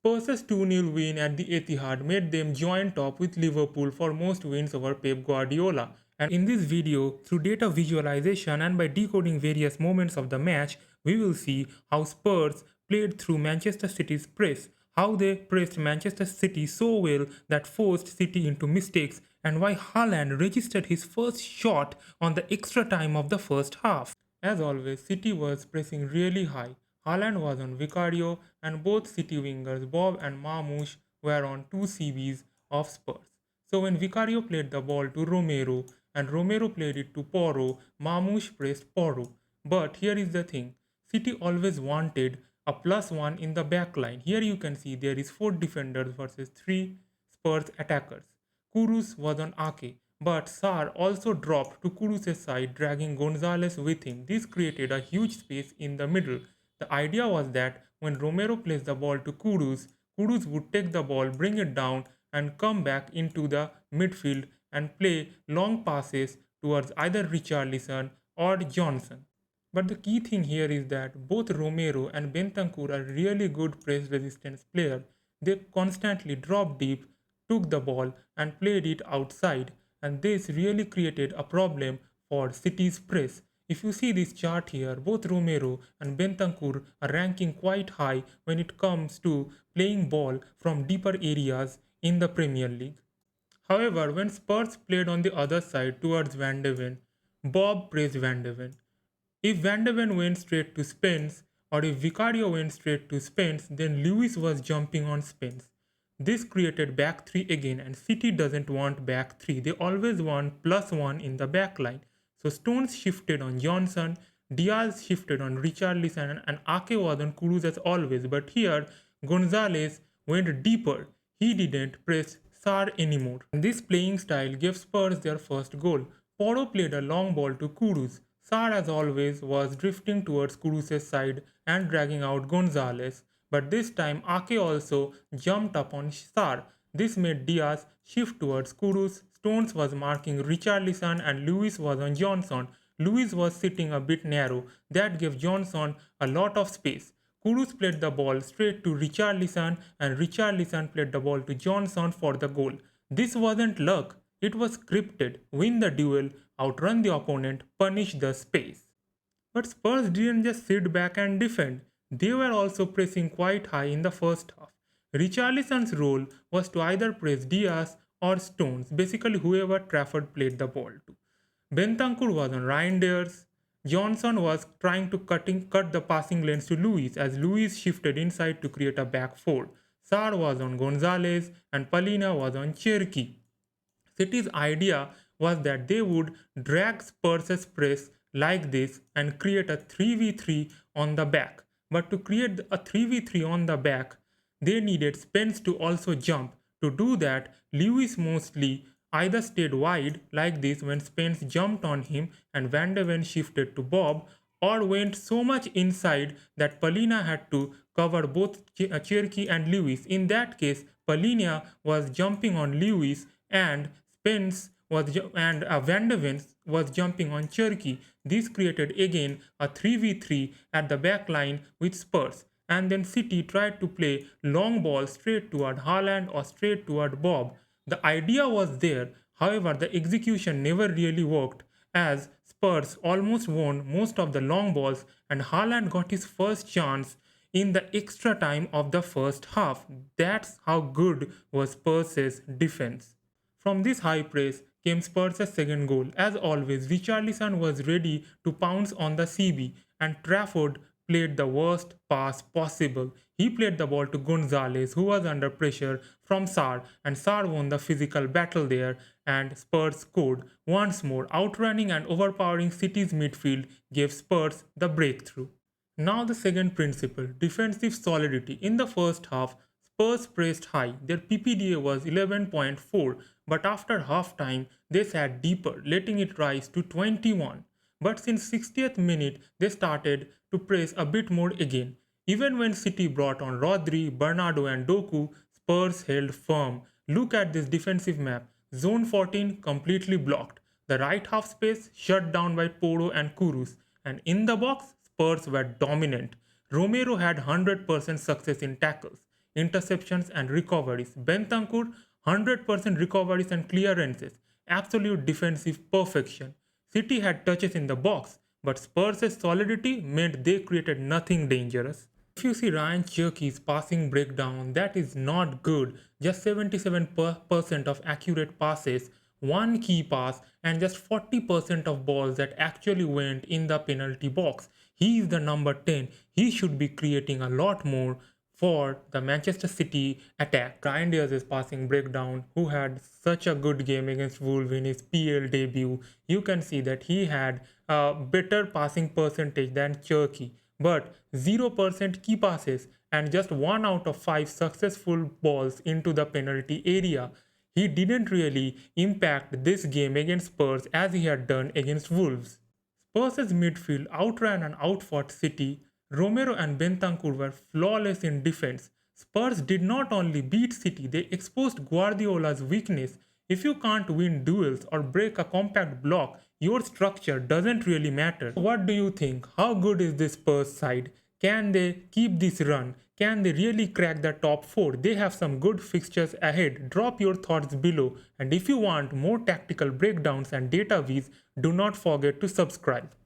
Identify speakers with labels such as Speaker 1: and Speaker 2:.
Speaker 1: Spurs' 2-0 win at the Etihad made them joint top with Liverpool for most wins over Pep Guardiola. And in this video, through data visualization and by decoding various moments of the match, we will see how Spurs played through Manchester City's press, how they pressed Manchester City so well that forced City into mistakes, and why Haaland registered his first shot on the extra time of the first half. As always, City was pressing really high. Haaland was on Vicario, and both City wingers Bob and Marmoush were on 2 CBs of Spurs. So when Vicario played the ball to Romero and Romero played it to Porro, Marmoush pressed Porro. But here is the thing, City always wanted a +1 in the back line. Here you can see there is 4 defenders versus 3 Spurs attackers. Kudus was on Ake, but Sarr also dropped to Kudus' side, dragging Gonzalez with him. This created a huge space in the middle. The idea was that when Romero plays the ball to Kudus, Kudus would take the ball, bring it down, and come back into the midfield and play long passes towards either Richarlison or Johnson. But the key thing here is that both Romero and Bentancur are really good press resistance players. They constantly dropped deep, took the ball and played it outside, and this really created a problem for City's press. If you see this chart here, both Romero and Bentancur are ranking quite high when it comes to playing ball from deeper areas in the Premier League. However, when Spurs played on the other side towards Van de Ven, Bob praised Van de Ven. If Van de Ven went straight to Spence or if Vicario went straight to Spence, then Lewis was jumping on Spence. This created back 3 again, and City doesn't want back 3. They always want +1 in the back line. So Stones shifted on Johnson, Diaz shifted on Richarlison, and Ake was on Kudus as always. But here, Gonzalez went deeper. He didn't press Sarr anymore. And this playing style gave Spurs their first goal. Porro played a long ball to Kudus. Sarr, as always, was drifting towards Kudus' side and dragging out Gonzalez. But this time Ake also jumped up on Sarr. This made Diaz shift towards Kudus. Stones was marking Richarlison and Lewis was on Johnson. Lewis was sitting a bit narrow. That gave Johnson a lot of space. Kudus played the ball straight to Richarlison and Richarlison played the ball to Johnson for the goal. This wasn't luck. It was scripted. Win the duel, outrun the opponent, punish the space. But Spurs didn't just sit back and defend. They were also pressing quite high in the first half. Richarlison's role was to either press Diaz or Stones, basically whoever Trafford played the ball to. Bentancur was on Reijnders. Johnson was trying to cut the passing lanes to Lewis as Lewis shifted inside to create a back four. Sarr was on Gonzalez and Palinha was on Cherki. City's idea was that they would drag Spurs' press like this and create a 3v3 on the back. But to create a 3v3 on the back, they needed Spence to also jump. To do that, Lewis mostly either stayed wide like this when Spence jumped on him and Van de Ven shifted to Bob, or went so much inside that Palinha had to cover both Cherki and Lewis. In that case, Palinha was jumping on Lewis and Spence and Van de Ven was jumping on Cherki. This created again a 3v3 at the back line with Spurs. And then City tried to play long ball straight toward Haaland or straight toward Bob. The idea was there, however the execution never really worked as Spurs almost won most of the long balls and Haaland got his first chance in the extra time of the first half. That's how good was Spurs' defense. From this high press came Spurs' second goal. As always, Richarlison was ready to pounce on the CB and Trafford played the worst pass possible. He played the ball to Gonzalez, who was under pressure from Sarr, and Sarr won the physical battle there, and Spurs scored. Once more, outrunning and overpowering City's midfield gave Spurs the breakthrough. Now the second principle, defensive solidity. In the first half, Spurs pressed high. Their PPDA was 11.4, but after halftime, they sat deeper, letting it rise to 21. But since 60th minute, they started to press a bit more again. Even when City brought on Rodri, Bernardo and Doku, Spurs held firm. Look at this defensive map. Zone 14 completely blocked. The right half space shut down by Porro and Kudus. And in the box, Spurs were dominant. Romero had 100% success in tackles. interceptions and recoveries. Bentancur 100% recoveries and clearances, absolute defensive perfection. City had touches in the box, but Spurs' solidity meant they created nothing dangerous. If you see Ryan Cherki's passing breakdown, that is not good. Just 77% of accurate passes, one key pass, and just 40% of balls that actually went in the penalty box. He is the number 10. He should be creating a lot more for the Manchester City attack. Reijnders' passing breakdown, who had such a good game against Wolves in his PL debut, you can see that he had a better passing percentage than Cherki, but 0% key passes and just 1 out of 5 successful balls into the penalty area. He didn't really impact this game against Spurs as he had done against Wolves. Spurs' midfield outran and outfought City. Romero and Bentancur were flawless in defense. Spurs did not only beat City, they exposed Guardiola's weakness. If you can't win duels or break a compact block, your structure doesn't really matter. What do you think? How good is this Spurs side? Can they keep this run? Can they really crack the top 4? They have some good fixtures ahead. Drop your thoughts below, and if you want more tactical breakdowns and data viz, do not forget to subscribe.